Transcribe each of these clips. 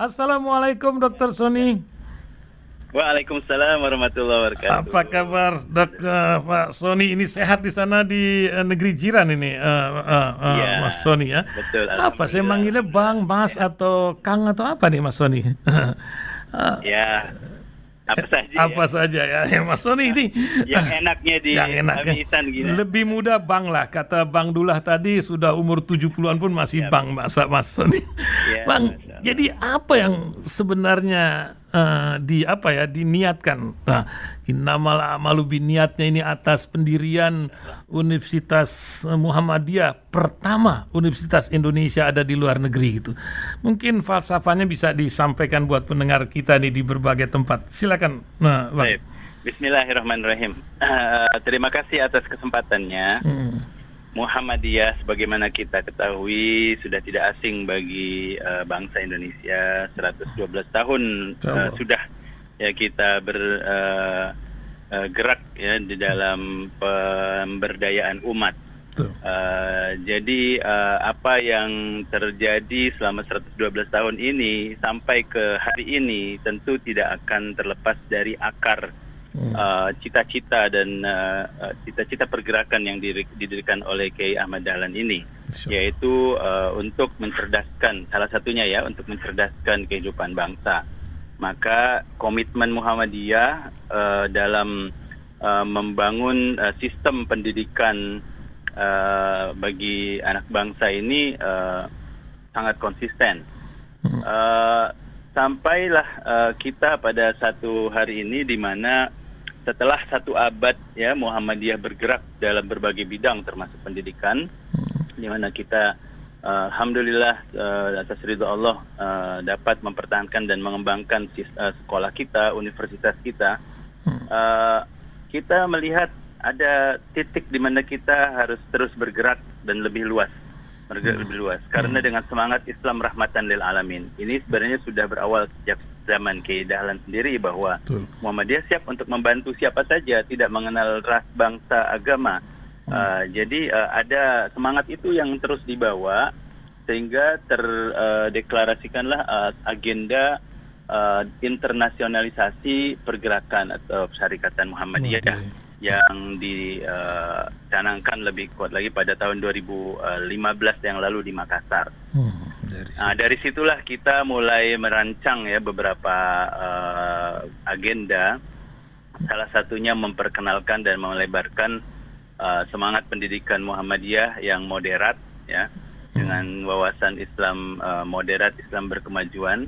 Assalamualaikum Dokter Sony. Waalaikumsalam warahmatullahi wabarakatuh. Apa kabar Pak Sony? Ini sehat di sana di negeri jiran ini, Iya, Mas Sony ya? betul. Apa saya Alhamdulillah. manggilnya Bang, Mas Sehat. atau Kang atau apa nih Mas Sony? Ya, apa saja ya. Apa saja ya, Mas Sony ini Yang enaknya di yang enaknya Amisan gini. lebih muda Bang lah, kata Bang Dullah tadi sudah umur 70-an pun masih Ya, Bang, masa Mas Sony. ya, Bang, Masya Allah. jadi apa yang sebenarnya diniatkan? Nah, innamal a'malu binniyatnya ini atas pendirian Universitas Muhammadiyah pertama Universitas Indonesia ada di luar negeri gitu. Mungkin falsafahnya bisa disampaikan buat pendengar kita nih di berbagai tempat. Silakan, Bang. Baik. Bismillahirrahmanirrahim. Terima kasih atas kesempatannya. Muhammadiyah sebagaimana kita ketahui sudah tidak asing bagi bangsa Indonesia. 112 tahun sudah ya kita bergerak ya di dalam pemberdayaan umat. Jadi apa yang terjadi selama 112 tahun ini sampai ke hari ini tentu tidak akan terlepas dari akar cita-cita dan cita-cita pergerakan yang didirikan oleh Kiai Ahmad Dahlan ini, yaitu untuk mencerdaskan, salah satunya ya, untuk mencerdaskan kehidupan bangsa. Maka komitmen Muhammadiyah dalam membangun sistem pendidikan bagi anak bangsa ini sangat konsisten. Sampailah kita pada satu hari ini di mana setelah satu abad ya Muhammadiyah bergerak dalam berbagai bidang termasuk pendidikan, di mana kita alhamdulillah atas ridho Allah dapat mempertahankan dan mengembangkan sekolah kita, universitas kita. Kita melihat ada titik di mana kita harus terus bergerak dan lebih luas. Karena dengan semangat Islam rahmatan lil alamin. Ini sebenarnya sudah berawal sejak zaman Kiai Dahlan sendiri bahwa Muhammadiyah siap untuk membantu siapa saja, tidak mengenal ras, bangsa, agama. Jadi ada semangat itu yang terus dibawa sehingga terdeklarasikanlah agenda internasionalisasi pergerakan atau syarikatan Muhammadiyah yang dicanangkan lebih kuat lagi pada tahun 2015 yang lalu di Makassar. Dari situlah kita mulai merancang ya beberapa agenda. Salah satunya memperkenalkan dan melebarkan semangat pendidikan Muhammadiyah yang moderat ya, dengan wawasan Islam moderat, Islam berkemajuan,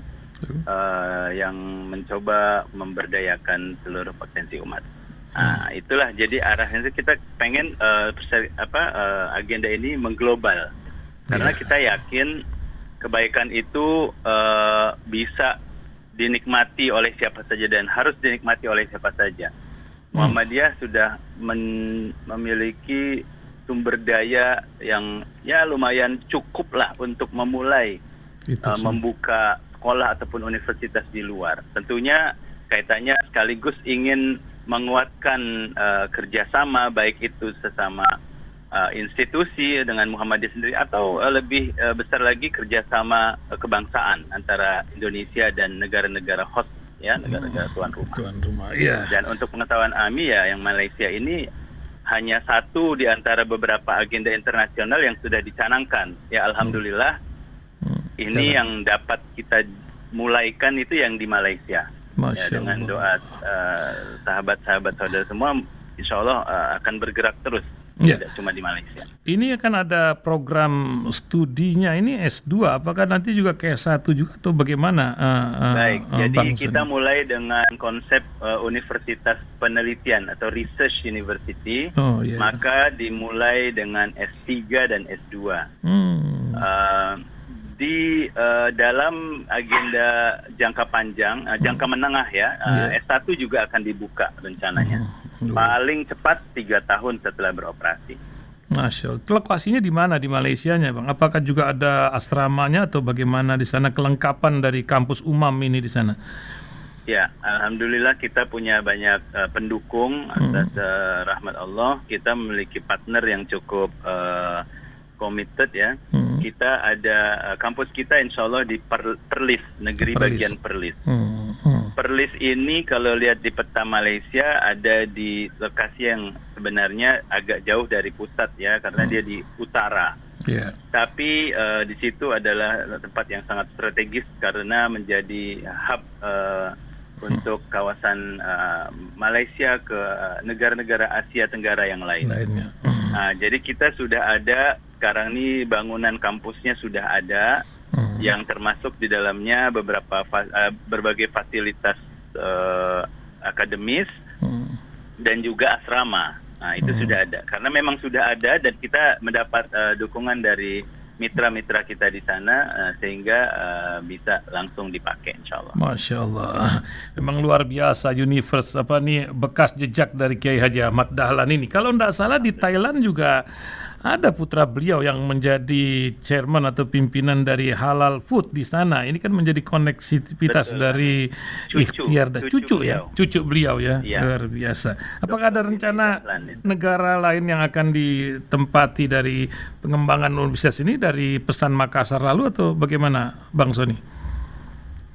yang mencoba memberdayakan seluruh potensi umat. Itulah jadi arahnya kita pengen agenda ini mengglobal karena kita yakin kebaikan itu bisa dinikmati oleh siapa saja dan harus dinikmati oleh siapa saja. Muhammadiyah sudah memiliki sumber daya yang ya lumayan cukup lah untuk memulai membuka sekolah ataupun universitas di luar. Tentunya kaitannya sekaligus ingin menguatkan kerjasama baik itu sesama institusi dengan Muhammadiyah sendiri atau lebih besar lagi kerjasama kebangsaan antara Indonesia dan negara-negara host ya, negara-negara tuan rumah. Iya. Dan untuk pengetahuan Ami ya, yang Malaysia ini hanya satu di antara beberapa agenda internasional yang sudah dicanangkan. Ya alhamdulillah ini yang dapat kita mulaikan itu yang di Malaysia. Ya, dengan doa sahabat-sahabat saudara semua, insya Allah akan bergerak terus, tidak cuma di Malaysia. Ini akan ada program studinya, ini S2, apakah nanti juga ke S1 juga atau bagaimana? Baik, jadi kita mulai dengan konsep universitas penelitian atau research university, maka dimulai dengan S3 dan S2. Di dalam agenda jangka panjang, jangka menengah ya, S1 juga akan dibuka rencananya. Paling cepat 3 tahun setelah beroperasi. Masya Allah. Lokasinya di mana di Malaysianya, Bang? Apakah juga ada asramanya atau bagaimana di sana kelengkapan dari kampus UMAM ini di sana? Ya, alhamdulillah kita punya banyak pendukung atas rahmat Allah. Kita memiliki partner yang cukup committed ya. kita ada kampus kita insya Allah di Perlis, negeri bagian Perlis. Perlis ini kalau lihat di peta Malaysia ada di lokasi yang sebenarnya agak jauh dari pusat ya, karena dia di utara. Tapi di situ adalah tempat yang sangat strategis karena menjadi hub untuk kawasan Malaysia ke negara-negara Asia Tenggara yang lainnya. Jadi kita sudah ada sekarang ini bangunan kampusnya sudah ada. Yang termasuk di dalamnya berbagai fasilitas akademis dan juga asrama. Nah, itu sudah ada. Karena memang sudah ada dan kita mendapat dukungan dari mitra-mitra kita di sana sehingga bisa langsung dipakai insya Allah. Masya Allah, memang luar biasa bekas jejak dari Kiai Haji Ahmad Dahlan ini. Kalau tidak salah di Thailand juga ada putra beliau yang menjadi chairman atau pimpinan dari Halal Food di sana. Ini kan menjadi koneksivitas dari ikhtiar cucu beliau ya. Luar biasa. Apakah ada rencana negara lain yang akan ditempati dari pengembangan universitas ini dari pesan Makassar lalu atau bagaimana Bang Sony?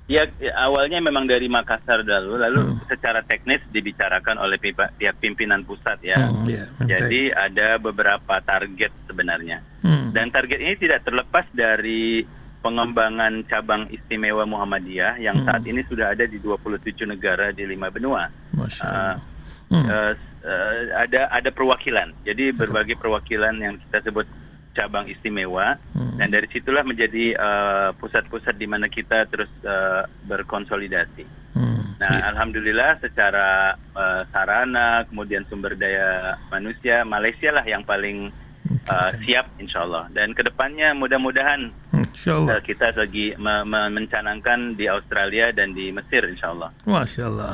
Ya, awalnya memang dari Makassar lalu secara teknis dibicarakan oleh pihak pimpinan pusat ya. Jadi ada beberapa target sebenarnya. Dan target ini tidak terlepas dari pengembangan cabang istimewa Muhammadiyah yang saat ini sudah ada di 27 negara di 5 benua. Ada perwakilan. Jadi berbagai perwakilan yang kita sebut cabang istimewa, dan dari situlah menjadi pusat-pusat di mana kita terus berkonsolidasi. Alhamdulillah secara sarana kemudian sumber daya manusia Malaysia lah yang paling siap insya Allah. Dan kedepannya mudah-mudahan kita lagi mencanangkan di Australia dan di Mesir insya Allah. Masya Allah.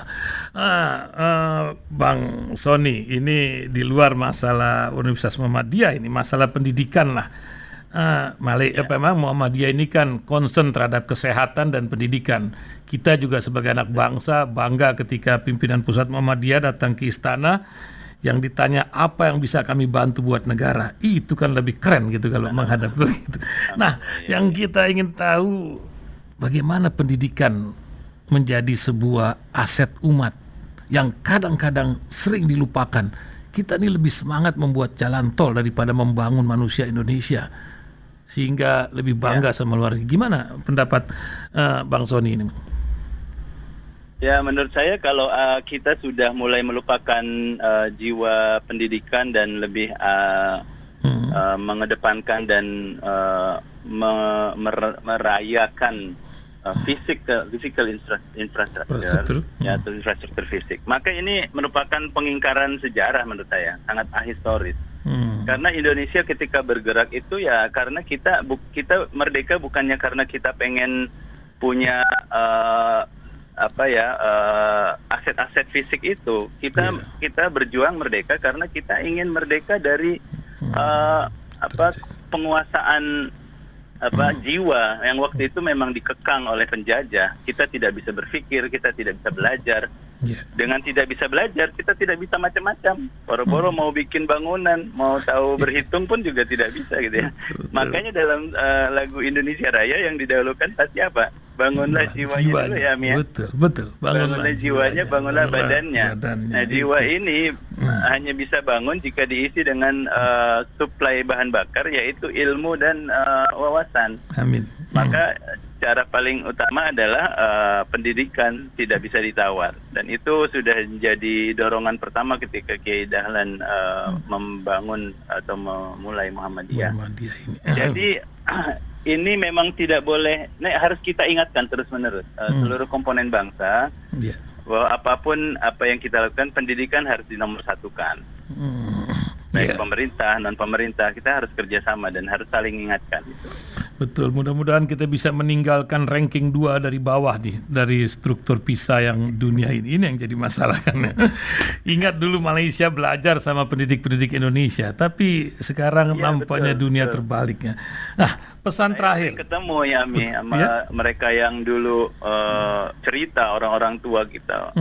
Bang Sony, ini di luar masalah Universitas Muhammadiyah, ini masalah pendidikan lah. Memang Muhammadiyah ini kan concern terhadap kesehatan dan pendidikan. Kita juga sebagai anak bangsa bangga ketika pimpinan pusat Muhammadiyah datang ke istana yang ditanya apa yang bisa kami bantu buat negara. Itu kan lebih keren gitu kalau menghadap begitu. Nah, yang kita ingin tahu bagaimana pendidikan menjadi sebuah aset umat yang kadang-kadang sering dilupakan. Kita ini lebih semangat membuat jalan tol daripada membangun manusia Indonesia, sehingga lebih bangga sama luar negeri. Gimana pendapat Bang Sony ini? Ya, menurut saya kalau kita sudah mulai melupakan jiwa pendidikan dan lebih mengedepankan dan merayakan physical infrastructure atau infrastruktur fisik, maka ini merupakan pengingkaran sejarah menurut saya, sangat ahistoris. Karena Indonesia ketika bergerak itu ya karena kita merdeka bukannya karena kita pengen punya aset-aset fisik itu. Kita berjuang merdeka karena kita ingin merdeka dari penguasaan jiwa yang waktu itu memang dikekang oleh penjajah. Kita tidak bisa berpikir, kita tidak bisa belajar. Dengan tidak bisa belajar, kita tidak bisa macam-macam. Boro-boro mau bikin bangunan, mau tahu berhitung pun juga tidak bisa gitu ya. Makanya dalam lagu Indonesia Raya yang didahulukan pasti apa? Bangunlah jiwanya dulu ya, Mia. Betul. Bangunlah jiwanya, bangunlah badannya. Nah, jiwa ini hanya bisa bangun jika diisi dengan suplai bahan bakar, yaitu ilmu dan wawasan. Amin. Maka cara paling utama adalah pendidikan, tidak bisa ditawar. Dan itu sudah menjadi dorongan pertama ketika Kiai Dahlan membangun atau memulai Muhammadiyah ini. Jadi ini memang tidak boleh, harus kita ingatkan terus-menerus seluruh komponen bangsa bahwa apapun apa yang kita lakukan, pendidikan harus dinomorsatukan. Baik pemerintah, non-pemerintah, kita harus kerjasama dan harus saling ingatkan. Gitu. Betul, mudah-mudahan kita bisa meninggalkan ranking 2 dari bawah dari struktur PISA yang dunia ini yang jadi masalah kan. Ingat dulu Malaysia belajar sama pendidik-pendidik Indonesia, tapi sekarang nampaknya dunia terbaliknya. Nah, pesan Saya terakhir. sering ketemu ya Mi sama Ya. mereka yang dulu cerita orang-orang tua kita.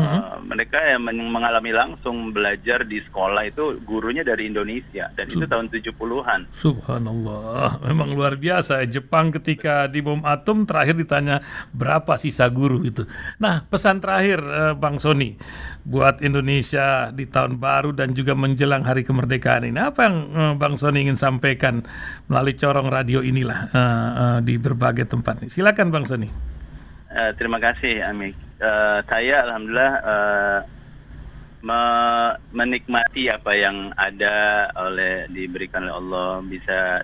Mereka yang mengalami langsung belajar di sekolah itu gurunya dari Indonesia dan itu tahun 70-an. Subhanallah, memang luar biasa. Jepang ketika di bom atom terakhir ditanya berapa sisa guru itu. Nah, pesan terakhir Bang Sony buat Indonesia di tahun baru dan juga menjelang hari kemerdekaan ini. Apa yang Bang Sony ingin sampaikan melalui corong radio inilah di berbagai tempat nih. Silakan Bang Sony. Terima kasih Ami. Saya alhamdulillah menikmati apa yang ada diberikan oleh Allah, bisa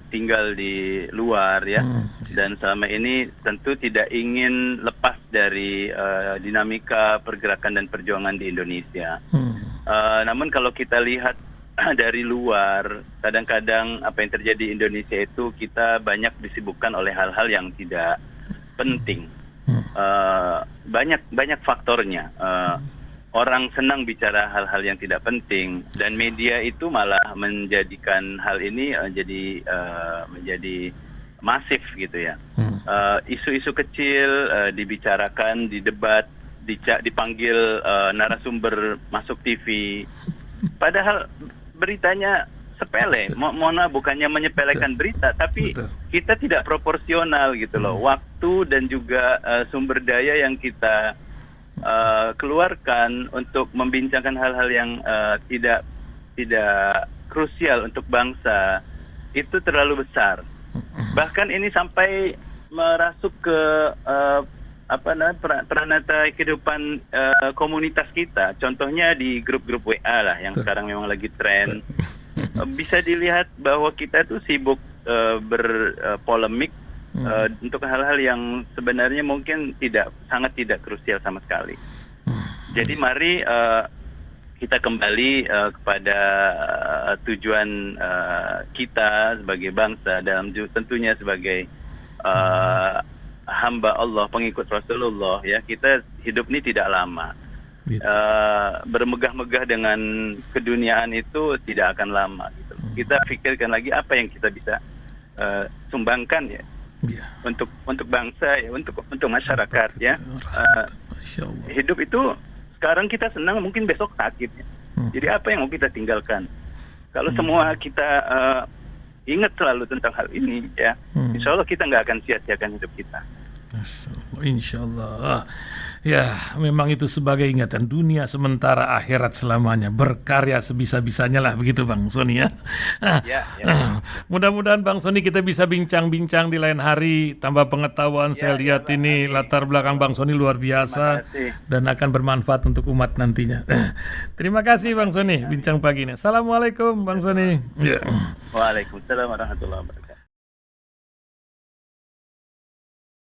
tinggal di luar ya, dan selama ini tentu tidak ingin lepas dari dinamika pergerakan dan perjuangan di Indonesia. Namun kalau kita lihat dari luar, kadang-kadang apa yang terjadi di Indonesia itu kita banyak disibukkan oleh hal-hal yang tidak penting. Banyak faktornya. Orang senang bicara hal-hal yang tidak penting dan media itu malah menjadikan hal ini menjadi masif gitu ya. Isu-isu kecil dibicarakan di debat, dipanggil narasumber masuk TV. Padahal beritanya sepele. Mohon bukannya menyepelekan berita, tapi kita tidak proporsional gitu loh. Waktu dan juga sumber daya yang kita keluarkan untuk membincangkan hal-hal yang tidak krusial untuk bangsa itu terlalu besar. Bahkan ini sampai merasuk ke peranata kehidupan komunitas kita. Contohnya di grup-grup WA lah yang sekarang memang lagi tren. Bisa dilihat bahwa kita tuh sibuk berpolemik untuk hal-hal yang sebenarnya mungkin sangat tidak krusial sama sekali. Jadi mari kita kembali kepada tujuan kita sebagai bangsa, tentunya sebagai hamba Allah, pengikut Rasulullah ya. Kita hidup ini tidak lama. Bermegah-megah dengan keduniaan itu tidak akan lama gitu. Kita pikirkan lagi apa yang kita bisa sumbangkan ya. Untuk bangsa ya, untuk masyarakat ya. Hidup itu sekarang kita senang, mungkin besok sakit ya. Jadi apa yang mau kita tinggalkan? Kalau semua kita ingat selalu tentang hal ini ya, insya Allah kita nggak akan sia-siakan hidup kita. Insya Allah. Ya, memang itu sebagai ingatan, dunia sementara, akhirat selamanya. Berkarya sebisa-bisanya lah, begitu Bang Sony ya. Ya. Mudah-mudahan Bang Sony kita bisa bincang-bincang di lain hari, tambah pengetahuan. Saya lihat ini latar belakang Bang Sony luar biasa dan akan bermanfaat untuk umat nantinya. Terima kasih Bang Sony bincang pagi ini. Assalamualaikum Bang Sony. Waalaikumsalam warahmatullahi wabarakatuh.